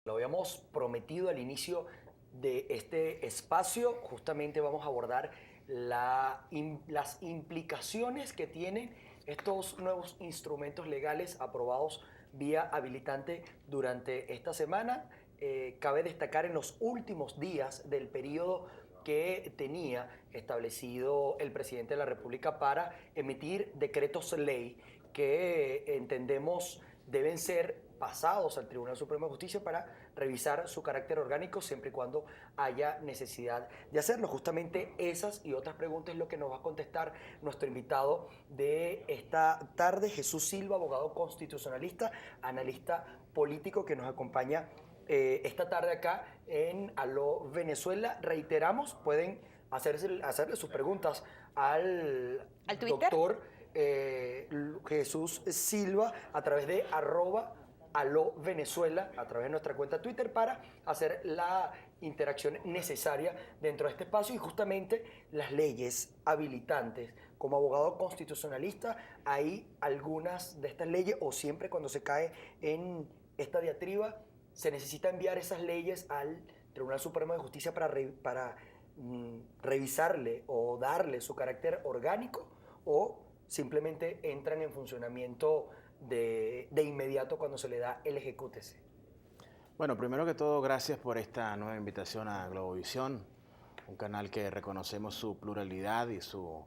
Lo habíamos prometido al inicio de este espacio. Justamente vamos a abordar las implicaciones que tienen estos nuevos instrumentos legales aprobados vía habilitante durante esta semana. Cabe destacar en los últimos días del periodo que tenía establecido el presidente de la República para emitir decretos ley que entendemos deben ser pasados al Tribunal Supremo de Justicia para revisar su carácter orgánico siempre y cuando haya necesidad de hacerlo. Justamente esas y otras preguntas es lo que nos va a contestar nuestro invitado de esta tarde, Jesús Silva, abogado constitucionalista, analista político que nos acompaña esta tarde acá en Aló Venezuela. Reiteramos, pueden hacerle sus preguntas ¿Al Twitter? doctor Jesús Silva a través de @Aló Venezuela, a través de nuestra cuenta Twitter, para hacer la interacción necesaria dentro de este espacio. Y justamente las leyes habilitantes, como abogado constitucionalista, hay algunas de estas leyes, o siempre cuando se cae en esta diatriba, se necesita enviar esas leyes al Tribunal Supremo de Justicia para revisarle o darle su carácter orgánico, o simplemente entran en funcionamiento de inmediato cuando se le da el ejecútese. Bueno, primero que todo, gracias por esta nueva invitación a Globovisión, un canal que reconocemos su pluralidad y su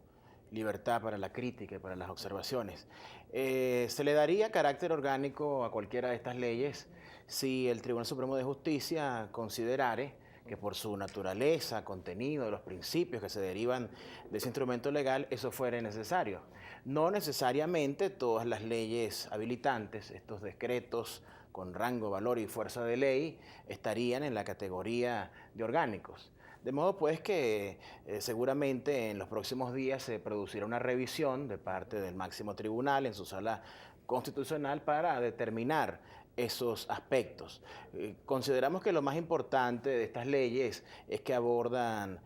libertad para la crítica y para las observaciones. Se le daría carácter orgánico a cualquiera de estas leyes si el Tribunal Supremo de Justicia considerare que por su naturaleza, contenido, los principios que se derivan de ese instrumento legal, eso fuera necesario. No necesariamente todas las leyes habilitantes, estos decretos con rango, valor y fuerza de ley, estarían en la categoría de orgánicos. De modo pues que seguramente en los próximos días se producirá una revisión de parte del máximo tribunal en su sala constitucional para determinar esos aspectos. Consideramos que lo más importante de estas leyes es que abordan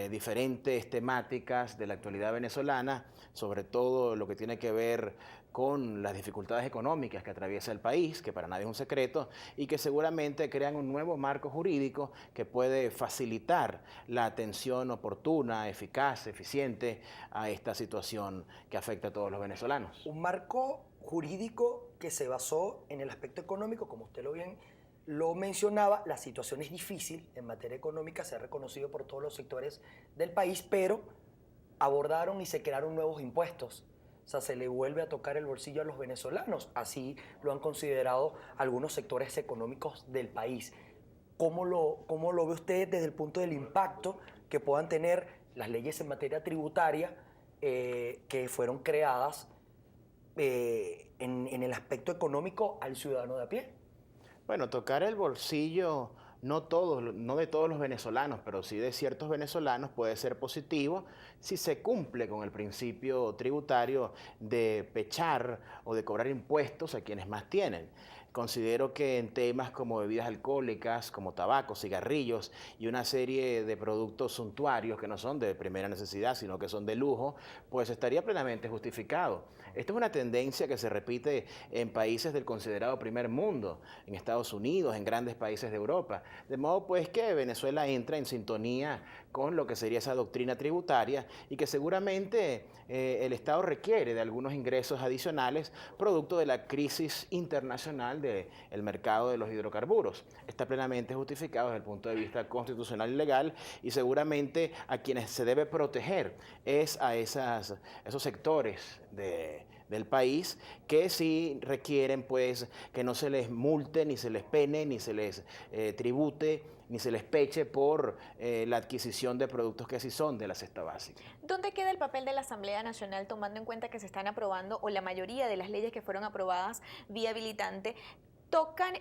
diferentes temáticas de la actualidad venezolana, sobre todo lo que tiene que ver con las dificultades económicas que atraviesa el país, que para nadie es un secreto, y que seguramente crean un nuevo marco jurídico que puede facilitar la atención oportuna, eficaz, eficiente a esta situación que afecta a todos los venezolanos. Un marco jurídico que se basó en el aspecto económico, como usted lo mencionaba. La situación es difícil en materia económica, se ha reconocido por todos los sectores del país, pero abordaron y se crearon nuevos impuestos. O sea, se le vuelve a tocar el bolsillo a los venezolanos. Así lo han considerado algunos sectores económicos del país. ¿Cómo lo ve usted desde el punto del impacto que puedan tener las leyes en materia tributaria que fueron creadas en el aspecto económico al ciudadano de a pie? Bueno, tocar el bolsillo, no de todos los venezolanos, pero sí de ciertos venezolanos puede ser positivo si se cumple con el principio tributario de pechar o de cobrar impuestos a quienes más tienen. Considero que en temas como bebidas alcohólicas, como tabaco, cigarrillos y una serie de productos suntuarios que no son de primera necesidad, sino que son de lujo, pues estaría plenamente justificado. Esta es una tendencia que se repite en países del considerado primer mundo, en Estados Unidos, en grandes países de Europa. De modo pues que Venezuela entra en sintonía con lo que sería esa doctrina tributaria y que seguramente el Estado requiere de algunos ingresos adicionales producto de la crisis internacional del mercado de los hidrocarburos. Está plenamente justificado desde el punto de vista constitucional y legal, y seguramente a quienes se debe proteger es a esos sectores del país que sí requieren pues que no se les multe, ni se les pene, ni se les tribute, ni se les peche por la adquisición de productos que así son de la cesta básica. ¿Dónde queda el papel de la Asamblea Nacional, tomando en cuenta que se están aprobando, o la mayoría de las leyes que fueron aprobadas vía habilitante tocan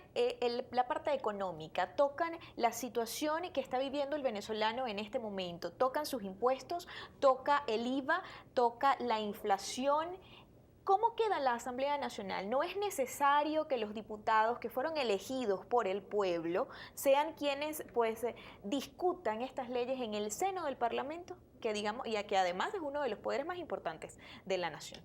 la parte económica, tocan la situación que está viviendo el venezolano en este momento, tocan sus impuestos, toca el IVA, toca la inflación? ¿Cómo queda la Asamblea Nacional? ¿No es necesario que los diputados que fueron elegidos por el pueblo sean quienes pues discutan estas leyes en el seno del Parlamento, que digamos, y que además es uno de los poderes más importantes de la nación?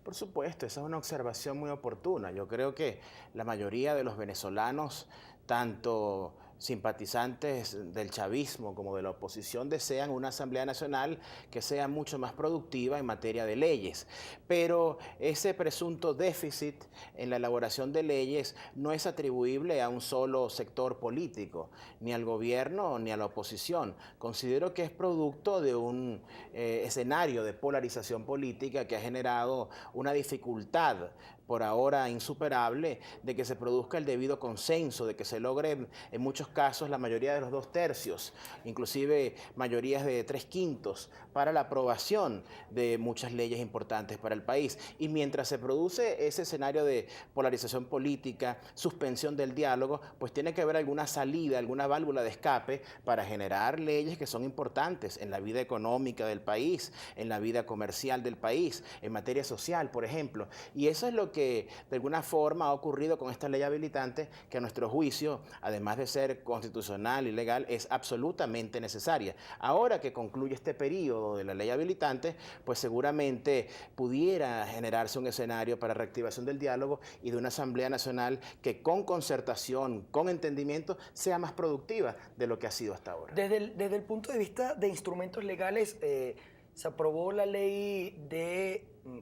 Por supuesto, esa es una observación muy oportuna. Yo creo que la mayoría de los venezolanos, tanto simpatizantes del chavismo como de la oposición, desean una Asamblea Nacional que sea mucho más productiva en materia de leyes. Pero ese presunto déficit en la elaboración de leyes no es atribuible a un solo sector político, ni al gobierno ni a la oposición. Considero que es producto de un escenario de polarización política que ha generado una dificultad por ahora insuperable de que se produzca el debido consenso, de que se logre en muchos casos la mayoría de los 2/3, inclusive mayorías de 3/5 para la aprobación de muchas leyes importantes para el país. Y mientras se produce ese escenario de polarización política, suspensión del diálogo, pues tiene que haber alguna salida, alguna válvula de escape para generar leyes que son importantes en la vida económica del país, en la vida comercial del país, en materia social, por ejemplo. Y eso es lo que de alguna forma ha ocurrido con esta ley habilitante, que a nuestro juicio, además de ser constitucional y legal, es absolutamente necesaria. Ahora que concluye este periodo de la ley habilitante, pues seguramente pudiera generarse un escenario para reactivación del diálogo y de una Asamblea Nacional que con concertación, con entendimiento, sea más productiva de lo que ha sido hasta ahora. Desde el punto de vista de instrumentos legales, se aprobó la ley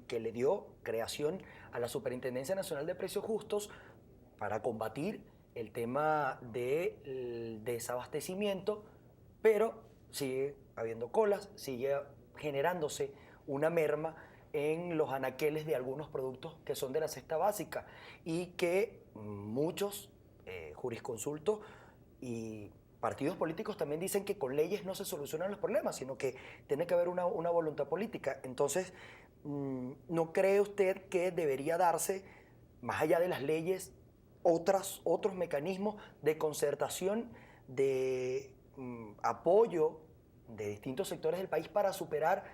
que le dio creación a la Superintendencia Nacional de Precios Justos para combatir el tema del desabastecimiento, pero sigue habiendo colas, sigue generándose una merma en los anaqueles de algunos productos que son de la cesta básica y que muchos jurisconsultos y partidos políticos también dicen que con leyes no se solucionan los problemas, sino que tiene que haber una voluntad política. Entonces, ¿no cree usted que debería darse, más allá de las leyes, otros mecanismos de concertación, de apoyo de distintos sectores del país para superar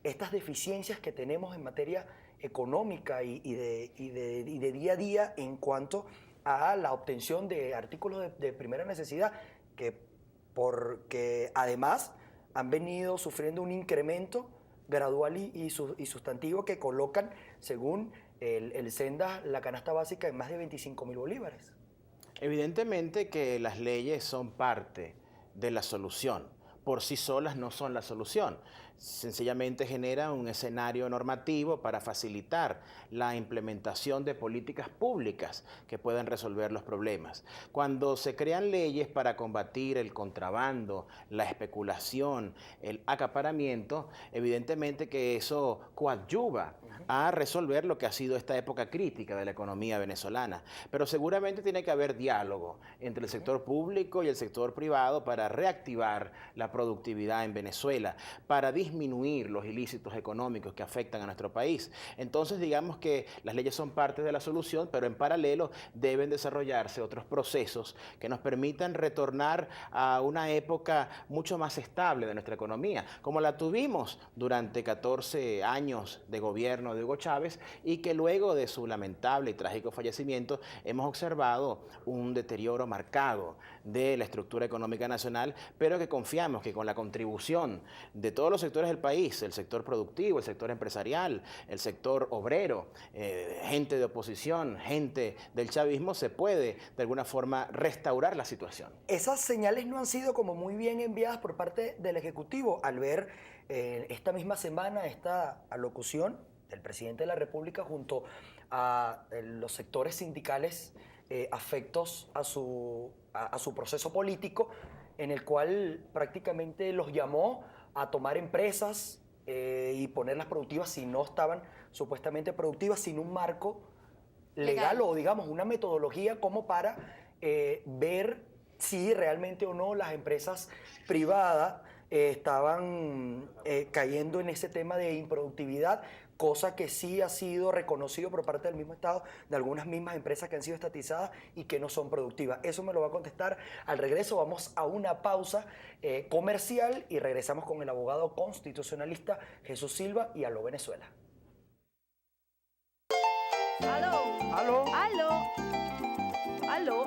estas deficiencias que tenemos en materia económica y de día a día en cuanto a la obtención de artículos de primera necesidad, porque además han venido sufriendo un incremento gradual y sustantivo que colocan, según el Senda, la canasta básica en más de 25.000 bolívares? Evidentemente que las leyes son parte de la solución. Por sí solas no son la solución. Sencillamente generan un escenario normativo para facilitar la implementación de políticas públicas que puedan resolver los problemas. Cuando se crean leyes para combatir el contrabando, la especulación, el acaparamiento, evidentemente que eso coadyuva a resolver lo que ha sido esta época crítica de la economía venezolana. Pero seguramente tiene que haber diálogo entre el sector público y el sector privado para reactivar la productividad en Venezuela, para disminuir los ilícitos económicos que afectan a nuestro país. Entonces, digamos que las leyes son parte de la solución, pero en paralelo deben desarrollarse otros procesos que nos permitan retornar a una época mucho más estable de nuestra economía, como la tuvimos durante 14 años de gobierno de Hugo Chávez y que luego de su lamentable y trágico fallecimiento hemos observado un deterioro marcado de la estructura económica nacional, pero que confiamos que con la contribución de todos los sectores del país, el sector productivo, el sector empresarial, el sector obrero, gente de oposición, gente del chavismo, se puede de alguna forma restaurar la situación. Esas señales no han sido como muy bien enviadas por parte del Ejecutivo al ver esta misma semana esta alocución del presidente de la República junto a los sectores sindicales afectos a su proceso político, en el cual prácticamente los llamó a tomar empresas y ponerlas productivas si no estaban supuestamente productivas, sin un marco legal o digamos una metodología como para ver si realmente o no las empresas privadas estaban cayendo en ese tema de improductividad, cosa que sí ha sido reconocido por parte del mismo Estado de algunas mismas empresas que han sido estatizadas y que no son productivas. Eso me lo va a contestar al regreso. Vamos a una pausa comercial y regresamos con el abogado constitucionalista Jesús Silva y Aló Venezuela. ¡Aló! ¡Aló! ¡Aló! ¡Aló!